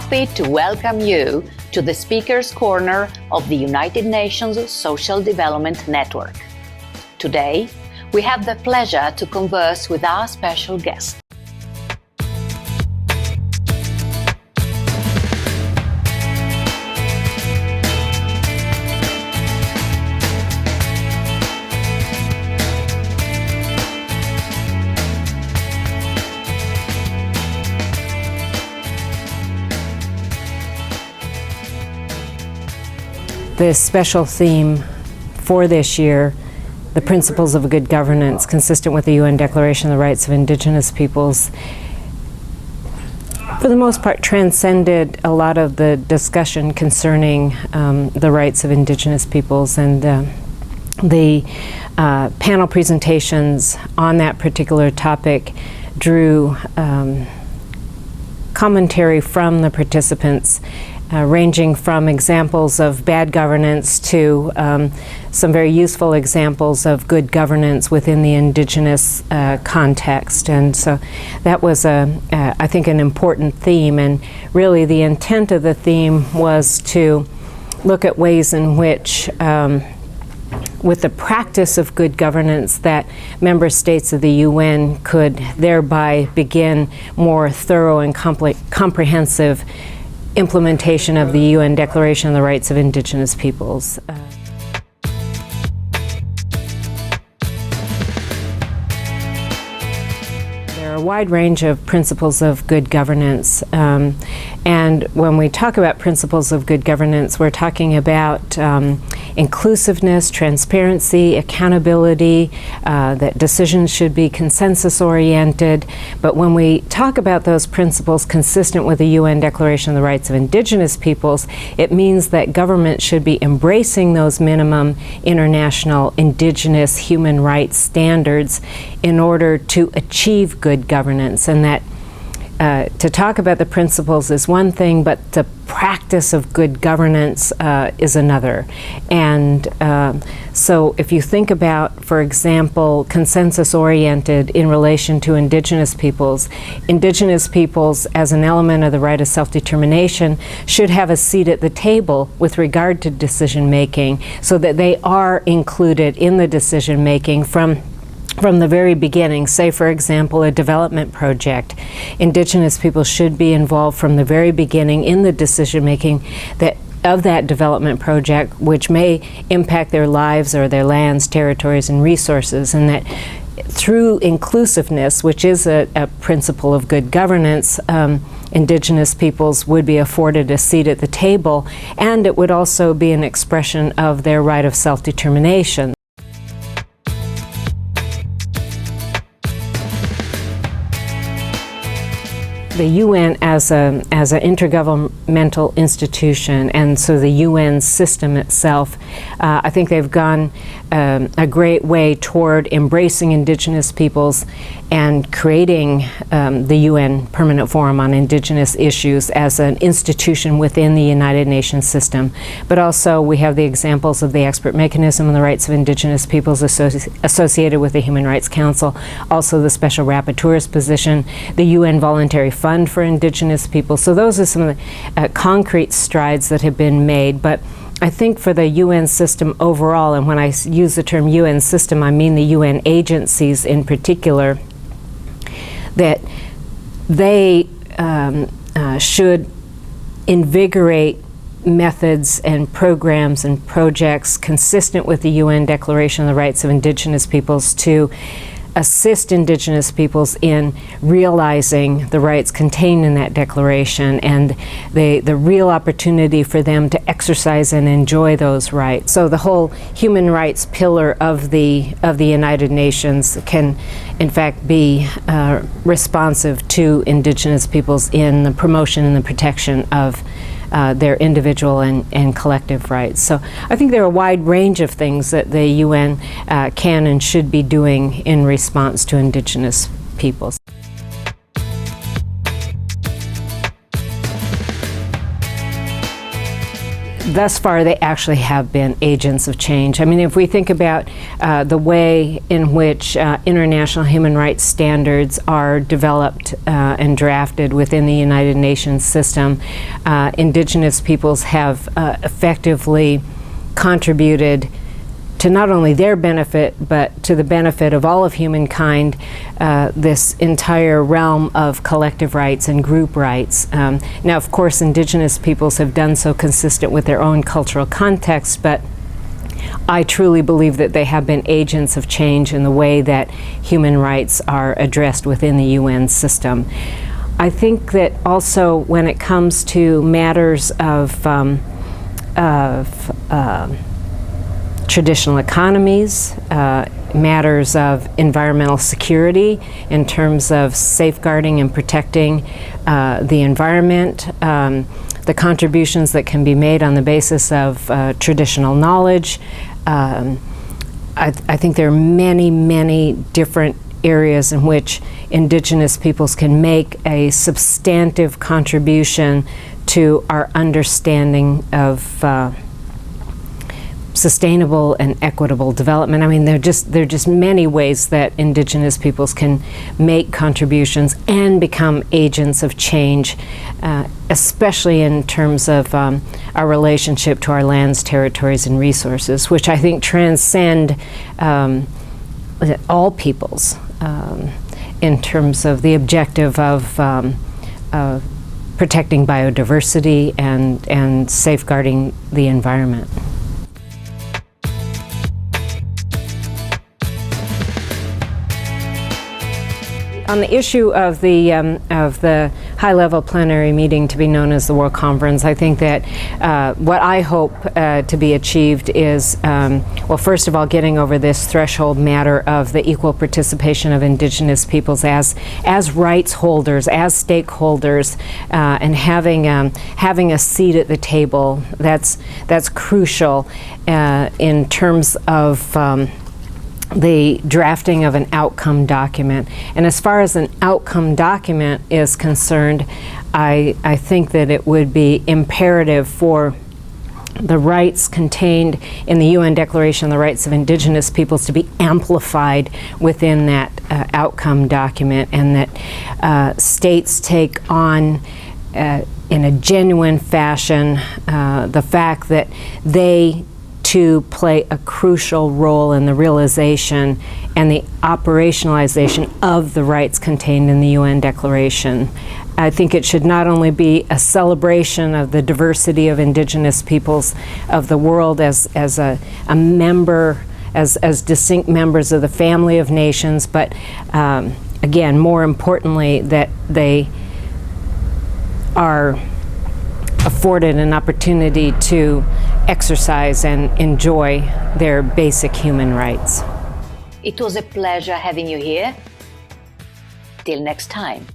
happy to welcome you to the Speaker's Corner of the United Nations Social Development Network. Today, we have the pleasure to converse with our special guest. The special theme for this year, the principles of good governance consistent with the UN Declaration of the Rights of Indigenous Peoples, for the most part transcended a lot of the discussion concerning the rights of Indigenous peoples, and the panel presentations on that particular topic drew commentary from the participants, ranging from examples of bad governance to some very useful examples of good governance within the Indigenous context. And so that was, I think, an important theme. And really the intent of the theme was to look at ways in which, with the practice of good governance, that member states of the UN could thereby begin more thorough and comprehensive implementation of the UN Declaration of the Rights of Indigenous Peoples. There are a wide range of principles of good governance, and when we talk about principles of good governance, we're talking about inclusiveness, transparency, accountability, that decisions should be consensus-oriented. But when we talk about those principles consistent with the UN Declaration of the Rights of Indigenous Peoples, it means that government should be embracing those minimum international indigenous human rights standards in order to achieve good governance, and that to talk about the principles is one thing, but the practice of good governance is another. And so if you think about, for example, consensus-oriented in relation to Indigenous peoples as an element of the right of self-determination should have a seat at the table with regard to decision-making, so that they are included in the decision-making from the very beginning. Say, for example, a development project. Indigenous people should be involved from the very beginning in the decision-making of that development project, which may impact their lives or their lands, territories, and resources, and that through inclusiveness, which is a principle of good governance, Indigenous peoples would be afforded a seat at the table, and it would also be an expression of their right of self-determination. The UN as an intergovernmental institution, and so the UN system itself, I think they've gone a great way toward embracing Indigenous peoples and creating the UN Permanent Forum on Indigenous Issues as an institution within the United Nations system. But also we have the examples of the expert mechanism on the rights of Indigenous peoples associated with the Human Rights Council, also the special rapporteur's position, the UN Voluntary Fund for Indigenous People. So those are some of the concrete strides that have been made. But I think for the UN system overall, and when I use the term UN system, I mean the UN agencies in particular, that they should invigorate methods and programs and projects consistent with the UN Declaration of the Rights of Indigenous Peoples to assist Indigenous peoples in realizing the rights contained in that declaration and the real opportunity for them to exercise and enjoy those rights. So the whole human rights pillar of the United Nations can in fact be responsive to Indigenous peoples in the promotion and the protection of their individual and collective rights. So I think there are a wide range of things that the UN can and should be doing in response to Indigenous peoples. thus far they actually have been agents of change. I mean, if we think about the way in which international human rights standards are developed and drafted within the United Nations system, Indigenous peoples have effectively contributed to not only their benefit, but to the benefit of all of humankind, this entire realm of collective rights and group rights. Now, of course, Indigenous peoples have done so consistent with their own cultural context, but I truly believe that they have been agents of change in the way that human rights are addressed within the UN system. I think that also when it comes to matters of traditional economies, matters of environmental security in terms of safeguarding and protecting the environment, the contributions that can be made on the basis of traditional knowledge. I think there are many, many different areas in which Indigenous peoples can make a substantive contribution to our understanding of sustainable and equitable development. I mean, there are just many ways that Indigenous peoples can make contributions and become agents of change, especially in terms of our relationship to our lands, territories, and resources, which I think transcend all peoples in terms of the objective of protecting biodiversity and safeguarding the environment. On the issue of the high-level plenary meeting to be known as the World Conference, I think that what I hope to be achieved is, well, first of all, getting over this threshold matter of the equal participation of Indigenous peoples as rights holders, as stakeholders, and having a seat at the table. That's crucial in terms of the drafting of an outcome document. And as far as an outcome document is concerned, I think that it would be imperative for the rights contained in the UN Declaration on the Rights of Indigenous Peoples to be amplified within that outcome document, and that states take on in a genuine fashion the fact that they to play a crucial role in the realization and the operationalization of the rights contained in the UN Declaration. I think it should not only be a celebration of the diversity of Indigenous peoples of the world as a member, as distinct members of the family of nations, but again, more importantly, that they are afforded an opportunity to exercise and enjoy their basic human rights. It was a pleasure having you here. Till next time.